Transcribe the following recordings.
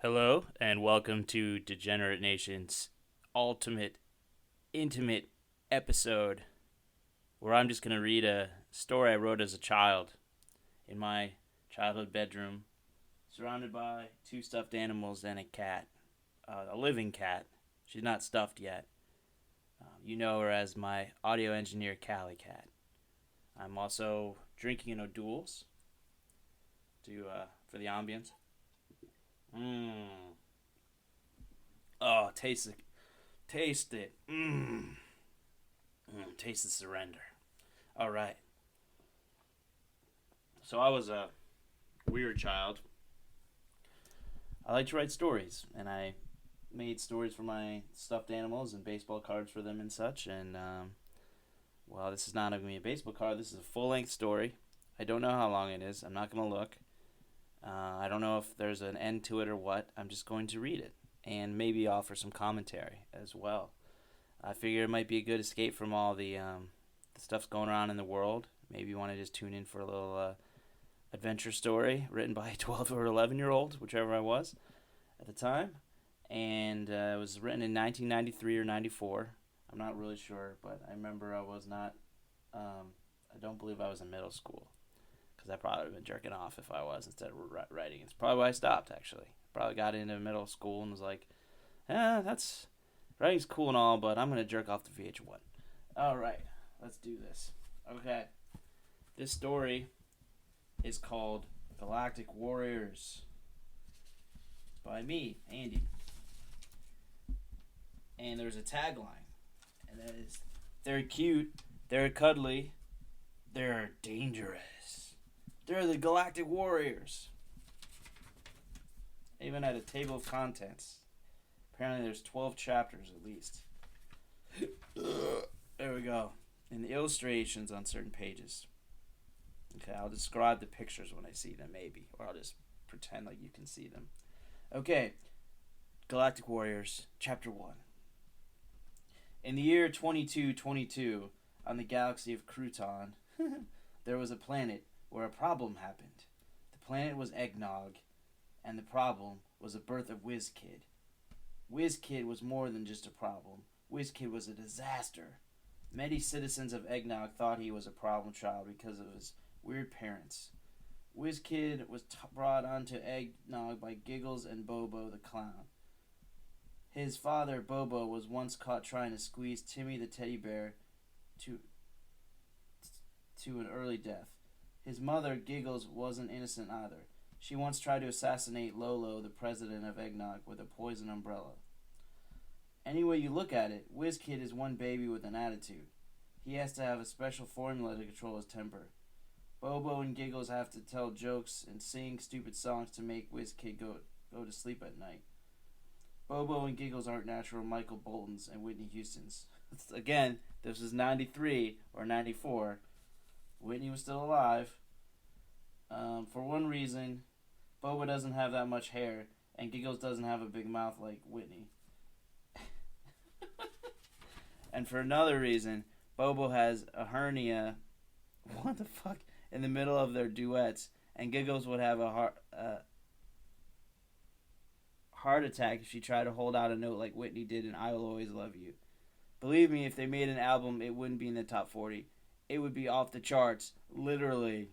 Hello, and welcome to Degenerate Nation's ultimate intimate episode where I'm just going to read a story I wrote as a child in my childhood bedroom, surrounded by two stuffed animals and a cat, a living cat. She's not stuffed yet. You know her as my audio engineer, Callie Cat. I'm also drinking an O'Doul's for the ambience. Mmm. Oh, taste it. Taste the surrender. All right. So I was a weird child. I like to write stories, and I made stories for my stuffed animals and baseball cards for them and such. And well, this is not going to be a baseball card. This is a full-length story. I don't know how long it is. I'm not going to look. I don't know if there's an end to it or what. I'm just going to read it and maybe offer some commentary as well. I figure it might be a good escape from all the stuff's going around in the world. Maybe you want to just tune in for a little adventure story written by a 12 or 11-year-old, whichever I was at the time. And it was written in 1993 or 94. I'm not really sure, but I remember I was not, I don't believe I was in middle school. Because I probably would have been jerking off if I was instead of writing. It's probably why I stopped, actually. Probably got into middle school and was like, that's writing's cool and all, but I'm going to jerk off the VH1. All right, let's do this. Okay, this story is called Galactic Warriors by me, Andy. And there's a tagline, and that is, they're cute, they're cuddly, they're dangerous. They're the Galactic Warriors. I even had a table of contents. Apparently there's 12 chapters at least. There we go. And the illustrations on certain pages. Okay, I'll describe the pictures when I see them, maybe. Or I'll just pretend like you can see them. Okay, Galactic Warriors, Chapter 1. In the year 2222, on the galaxy of Crouton, there was a planet where a problem happened. The planet was Eggnog, and the problem was the birth of WizKid. WizKid was more than just a problem. WizKid was a disaster. Many citizens of Eggnog thought he was a problem child because of his weird parents. WizKid was brought onto Eggnog by Giggles and Bobo the clown. His father, Bobo, was once caught trying to squeeze Timmy the teddy bear to an early death. His mother, Giggles, wasn't innocent either. She once tried to assassinate Lolo, the president of Eggnog, with a poison umbrella. Any way you look at it, WizKid is one baby with an attitude. He has to have a special formula to control his temper. Bobo and Giggles have to tell jokes and sing stupid songs to make WizKid go to sleep at night. Bobo and Giggles aren't natural Michael Boltons and Whitney Houstons. Again, this is 93 or 94. Whitney was still alive. For one reason, Bobo doesn't have that much hair, and Giggles doesn't have a big mouth like Whitney. And for another reason, Bobo has a hernia. What the fuck? In the middle of their duets, and Giggles would have a heart attack if she tried to hold out a note like Whitney did in "I Will Always Love You." Believe me, if they made an album, it wouldn't be in the top 40. It would be off the charts, literally.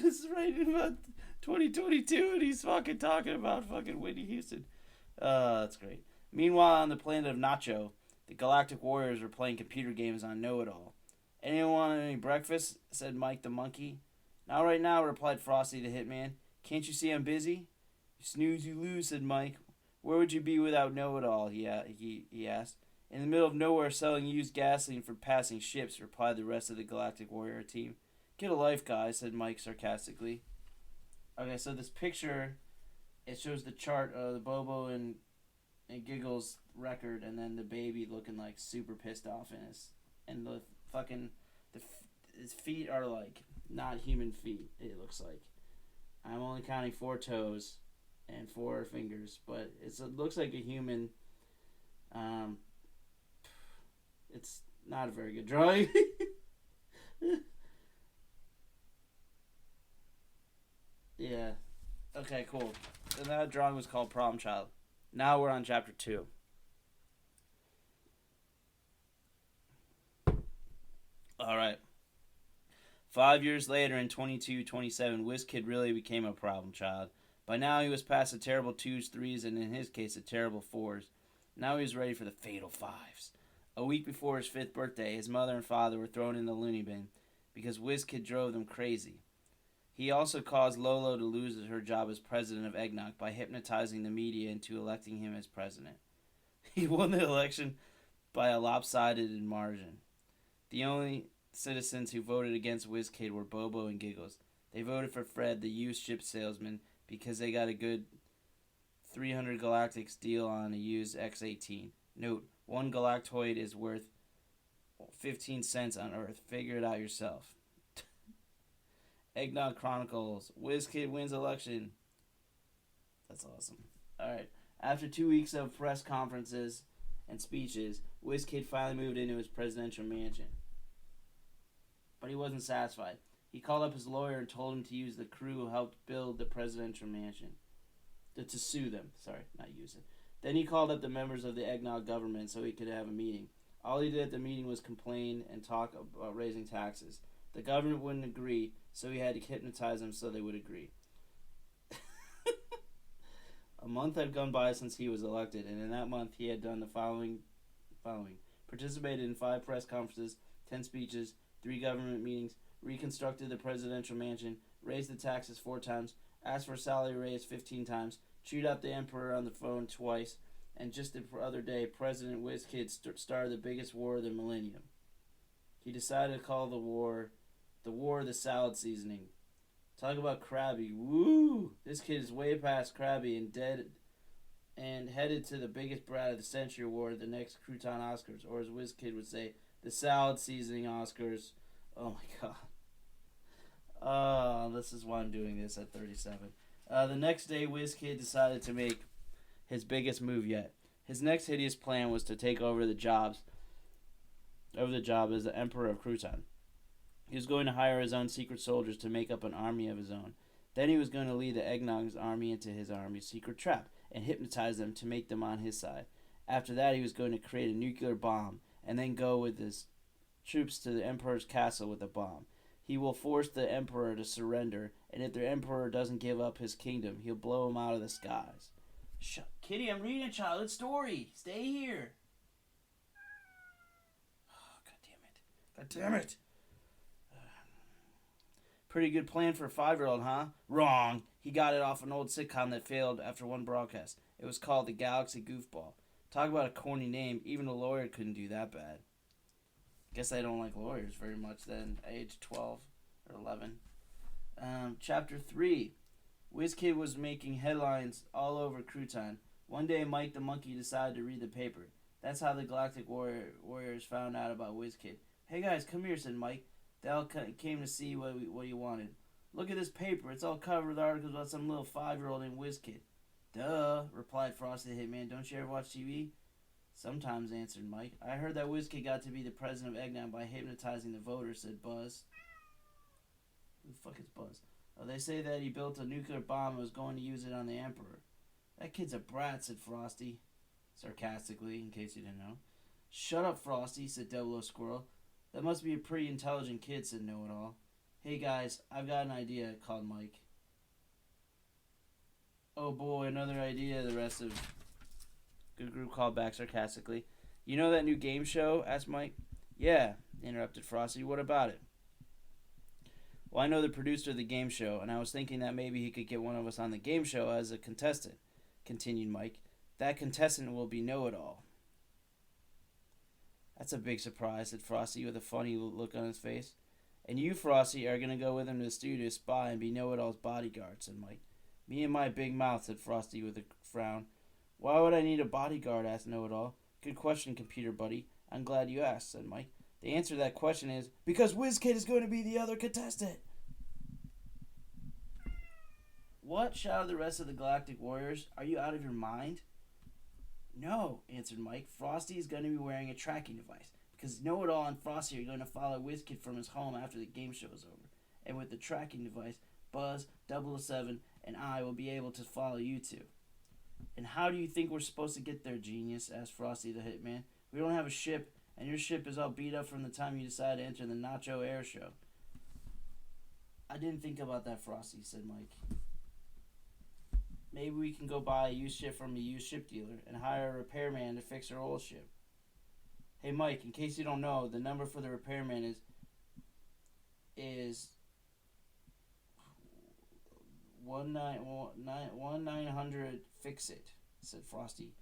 It's right about 2022, and he's fucking talking about fucking Whitney Houston. That's great. Meanwhile, on the planet of Nacho, the Galactic Warriors were playing computer games on Know-It-All. Anyone want any breakfast? Said Mike the monkey. Not right now, replied Frosty the hitman. Can't you see I'm busy? You snooze, you lose, said Mike. Where would you be without Know-It-All? He asked. In the middle of nowhere selling used gasoline for passing ships, replied the rest of the Galactic Warrior team. Get a life, guys, said Mike sarcastically. Okay, so this picture, it shows the chart of the Bobo and Giggles record, and then the baby looking like super pissed off and the fucking, his feet are like not human feet, it looks like. I'm only counting 4 toes and 4 fingers, but it looks like a human. It's not a very good drawing. Yeah. Okay, cool. And that drawing was called Problem Child. Now we're on chapter 2. Alright. 5 years later, in 2227, WizKid really became a problem child. By now he was past the terrible 2s, 3s, and in his case, the terrible 4s. Now he was ready for the fatal 5s. A week before his 5th birthday, his mother and father were thrown in the loony bin because WizKid drove them crazy. He also caused Lolo to lose her job as president of Eggnog by hypnotizing the media into electing him as president. He won the election by a lopsided margin. The only citizens who voted against WizKid were Bobo and Giggles. They voted for Fred, the used ship salesman, because they got a good 300 galactics deal on a used X-18. Note, 1 galactoid is worth 15 cents on Earth. Figure it out yourself. Eggnog Chronicles. WizKid wins election. That's awesome. Alright. After 2 weeks of press conferences and speeches, WizKid finally moved into his presidential mansion. But he wasn't satisfied. He called up his lawyer and told him to use the crew who helped build the presidential mansion. To sue them. Sorry, not use it. Then he called up the members of the Eggnog government so he could have a meeting. All he did at the meeting was complain and talk about raising taxes. The government wouldn't agree, so he had to hypnotize them so they would agree. A month had gone by since he was elected, and in that month he had done the following. Participated in 5 press conferences, 10 speeches, 3 government meetings, reconstructed the presidential mansion, raised the taxes 4 times, asked for a salary raise 15 times, chewed out the emperor on the phone twice, and just the other day, President WizKid started the biggest war of the millennium. He decided to call the war of the salad seasoning. Talk about crabby. Woo! This kid is way past crabby and dead and headed to the biggest brat of the century award, the next Crouton Oscars, or as WizKid would say, the salad seasoning Oscars. Oh my god. This is why I'm doing this at 37. The next day, WizKid decided to make his biggest move yet. His next hideous plan was to take over the job as the Emperor of Crouton. He was going to hire his own secret soldiers to make up an army of his own. Then he was going to lead the Eggnog's army into his army's secret trap and hypnotize them to make them on his side. After that, he was going to create a nuclear bomb and then go with his troops to the Emperor's castle with a bomb. He will force the Emperor to surrender, and if the Emperor doesn't give up his kingdom, he'll blow him out of the skies. Kitty, I'm reading a childhood story. Stay here. Oh, God damn it. Pretty good plan for a 5-year-old, huh? Wrong. He got it off an old sitcom that failed after one broadcast. It was called The Galaxy Goofball. Talk about a corny name. Even a lawyer couldn't do that bad. Guess I don't like lawyers very much then. Age 12 or 11. Chapter 3. WizKid was making headlines all over Crouton. One day, Mike the monkey decided to read the paper. That's how the Galactic Warriors found out about WizKid. Hey guys, come here, said Mike. They all came to see what he wanted. Look at this paper. It's all covered with articles about some little 5-year-old named WizKid. Duh, replied Frosty the Hitman. Don't you ever watch TV? Sometimes, answered Mike. I heard that WizKid got to be the president of Eggnog by hypnotizing the voters, said Buzz. Who the fuck is Buzz? Oh, they say that he built a nuclear bomb and was going to use it on the Emperor. That kid's a brat, said Frosty, sarcastically, in case you didn't know. Shut up, Frosty, said Double O Squirrel. That must be a pretty intelligent kid, said Know-It-All. Hey guys, I've got an idea, called Mike. Oh boy, another idea, the rest of the group called back sarcastically. You know that new game show? Asked Mike. Yeah, interrupted Frosty. What about it? Well, I know the producer of the game show, and I was thinking that maybe he could get one of us on the game show as a contestant, continued Mike. That contestant will be Know-It-All. That's a big surprise, said Frosty with a funny look on his face. And you, Frosty, are going to go with him to the studio to spy and be Know-It-All's bodyguard, said Mike. Me and my big mouth, said Frosty with a frown. Why would I need a bodyguard, asked Know-It-All. Good question, computer buddy. I'm glad you asked, said Mike. The answer to that question is, because WizKid is going to be the other contestant. What? Shouted the rest of the Galactic Warriors. Are you out of your mind? No, answered Mike. Frosty is going to be wearing a tracking device, because Know-It-All and Frosty are going to follow WizKid from his home after the game show is over. And with the tracking device, Buzz, 007, and I will be able to follow you two. And how do you think we're supposed to get there, genius? Asked Frosty the Hitman. We don't have a ship, and your ship is all beat up from the time you decided to enter the Nacho Air Show. I didn't think about that, Frosty, said Mike. Maybe we can go buy a used ship from a used ship dealer and hire a repairman to fix our old ship. Hey, Mike, in case you don't know, the number for the repairman is 1-900 fix it, said Frosty.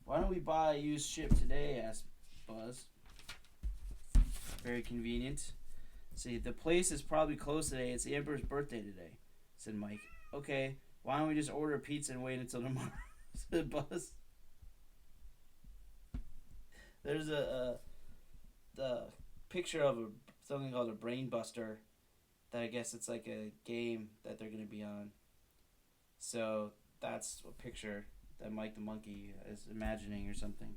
Why don't we buy a used ship today? Asked Buzz. Very convenient. See, the place is probably closed today. It's the Emperor's birthday today, said Mike. Okay, why don't we just order a pizza and wait until tomorrow, said Buzz. There's the picture of something called a Brain Buster that I guess it's like a game that they're going to be on. So that's a picture that Mike the Monkey is imagining or something.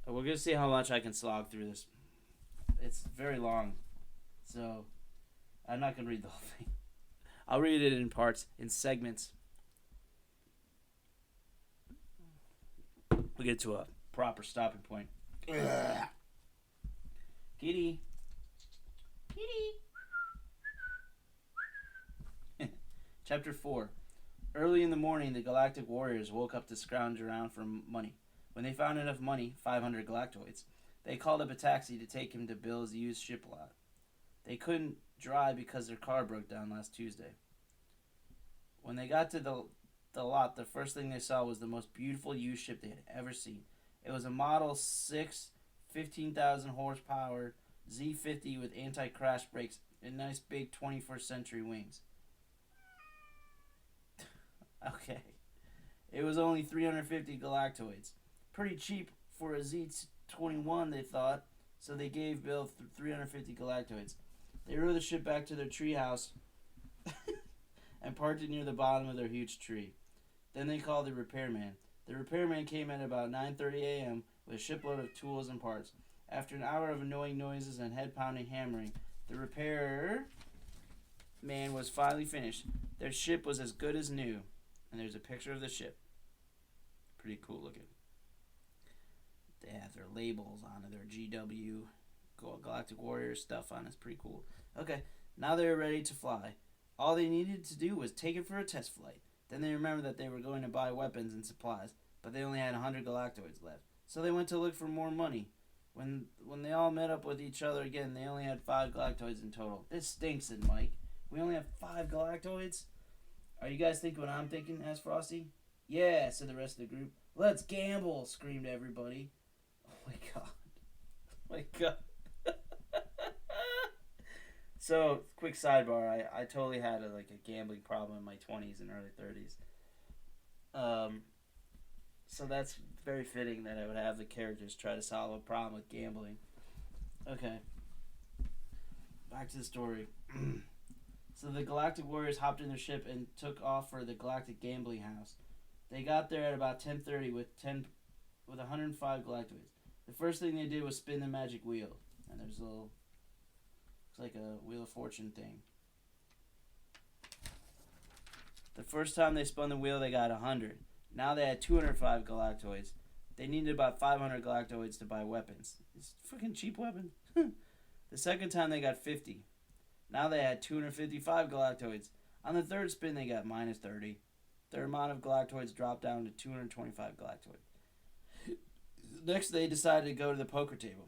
We're going to see how much I can slog through this. It's very long, so I'm not going to read the whole thing. I'll read it in parts, in segments. We'll get to a proper stopping point. Kitty. Chapter 4. Early in the morning, the Galactic Warriors woke up to scrounge around for money. When they found enough money, 500 galactoids, they called up a taxi to take him to Bill's used ship lot. They couldn't drive because their car broke down last Tuesday. When they got to the lot, the first thing they saw was the most beautiful used ship they had ever seen. It was a Model 6, 15,000 horsepower Z50 with anti-crash brakes and nice big 21st century wings. Okay. It was only 350 galactoids. Pretty cheap for a Z21, they thought, so they gave Bill 350 galactoids. They rowed the ship back to their treehouse and parked it near the bottom of their huge tree. Then they called the repairman. The repairman came at about 9:30 a.m. with a shipload of tools and parts. After an hour of annoying noises and head-pounding hammering, the repair man was finally finished. Their ship was as good as new. And there's a picture of the ship. Pretty cool looking. They have their labels on it. Their GW, Galactic Warrior stuff on it. It's pretty cool. Okay, now they're ready to fly. All they needed to do was take it for a test flight. Then they remembered that they were going to buy weapons and supplies, but they only had 100 galactoids left. So they went to look for more money. When they all met up with each other again, they only had 5 galactoids in total. This stinks, said Mike. We only have 5 galactoids? Are you guys thinking what I'm thinking? Asked Frosty. Yeah, said the rest of the group. Let's gamble, screamed everybody. Oh my god. Oh my god. So, quick sidebar. I totally had a gambling problem in my 20s and early 30s. So that's very fitting that I would have the characters try to solve a problem with gambling. Okay. Back to the story. So the Galactic Warriors hopped in their ship and took off for the Galactic Gambling House. They got there at about 10:30 with 105 galactoids. The first thing they did was spin the magic wheel. And there's a little... Looks like a Wheel of Fortune thing. The first time they spun the wheel, they got 100. Now they had 205 galactoids. They needed about 500 galactoids to buy weapons. It's freaking cheap weapons. The second time they got 50. Now they had 255 galactoids. On the third spin, they got minus 30. Their amount of galactoids dropped down to 225 galactoids. Next, they decided to go to the poker table.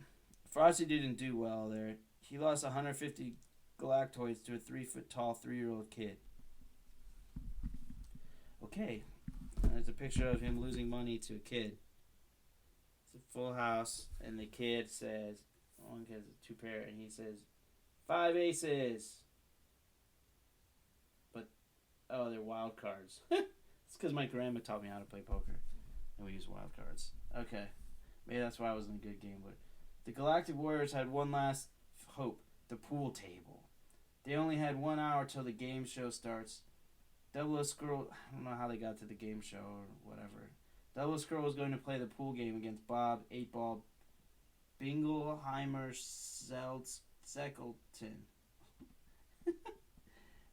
Frosty didn't do well there. He lost 150 galactoids to a 3-foot-tall 3-year-old kid. Okay. There's a picture of him losing money to a kid. It's a full house, and the kid says, one kid has 2 pair, and he says, 5 aces. But, oh, they're wild cards. It's because my grandma taught me how to play poker, and we use wild cards. Okay. Maybe that's why I wasn't a good gambler. The Galactic Warriors had one last hope, the pool table. They only had 1 hour till the game show starts. Double O Squirrel, I don't know how they got to the game show or whatever. Double O Squirrel was going to play the pool game against Bob 8-Ball Bingleheimer Seckleton.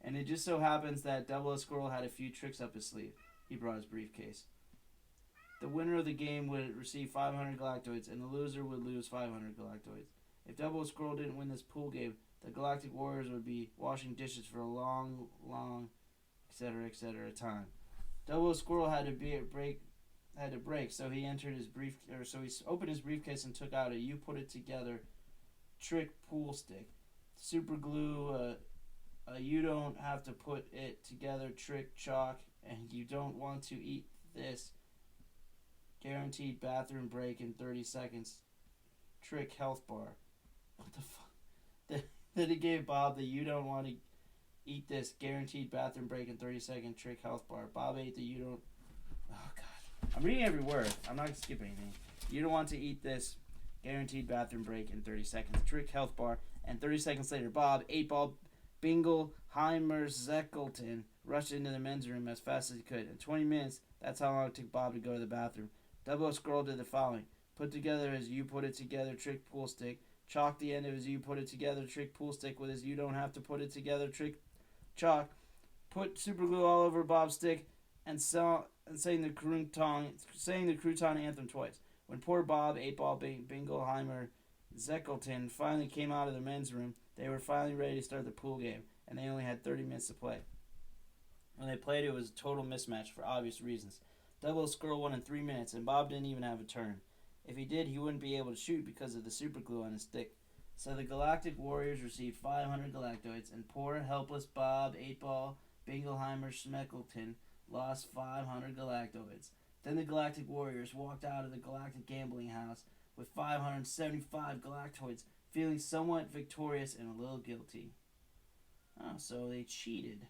And it just so happens that Double O Squirrel had a few tricks up his sleeve. He brought his briefcase. The winner of the game would receive 500 galactoids, and the loser would lose 500 galactoids. If Double O Squirrel didn't win this pool game, the Galactic Warriors would be washing dishes for a long, etc. time. Double O Squirrel had to break, so he opened his briefcase and took out a "You Put It Together" trick pool stick. Super glue, you don't have to put it together trick chalk, and you don't want to eat this guaranteed bathroom break in 30 seconds trick health bar. What the fuck? Then he gave Bob the "You don't want to eat this guaranteed bathroom break in 30-second trick health bar." Bob ate the "You don't..." Oh, God. I'm reading every word. I'm not skipping anything. "You don't want to eat this guaranteed bathroom break in 30 seconds trick health bar." And 30 seconds later, Bob, 8-Ball, Bingle, Heimer, Zeckleton rushed into the men's room as fast as he could. In 20 minutes, that's how long it took Bob to go to the bathroom. Double O Squirrel did the following. Put together his "You Put It Together" trick pool stick. Chalked the end of his "You Put It Together" trick pool stick with his "You Don't Have to Put It Together" trick chalk. Put super glue all over Bob's stick and sang the crouton anthem twice. When poor Bob, 8-Ball, Bingle, Heimer, Zeckleton finally came out of the men's room, they were finally ready to start the pool game, and they only had 30 minutes to play. When they played, it was a total mismatch for obvious reasons. Double O Squirrel won in 3 minutes, and Bob didn't even have a turn. If he did, he wouldn't be able to shoot because of the super glue on his stick. So the Galactic Warriors received 500 galactoids, and poor, helpless Bob, 8-Ball, Bingleheimer, Schmeckleton lost 500 galactoids. Then the Galactic Warriors walked out of the Galactic Gambling House with 575 galactoids, feeling somewhat victorious and a little guilty. Oh, so they cheated.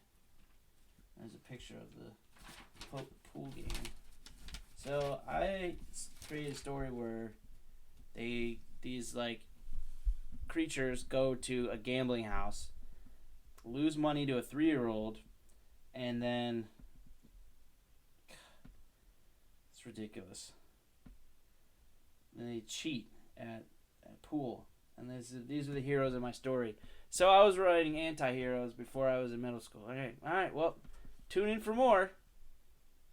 There's a picture of the pool game. So I created a story where these creatures go to a gambling house, lose money to a 3-year-old, and then it's ridiculous. And they cheat at pool. And these are the heroes of my story. So I was writing anti-heroes before I was in middle school. Okay, all right, well, tune in for more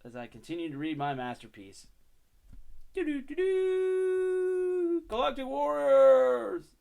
as I continue to read my masterpiece. Galactic Warriors!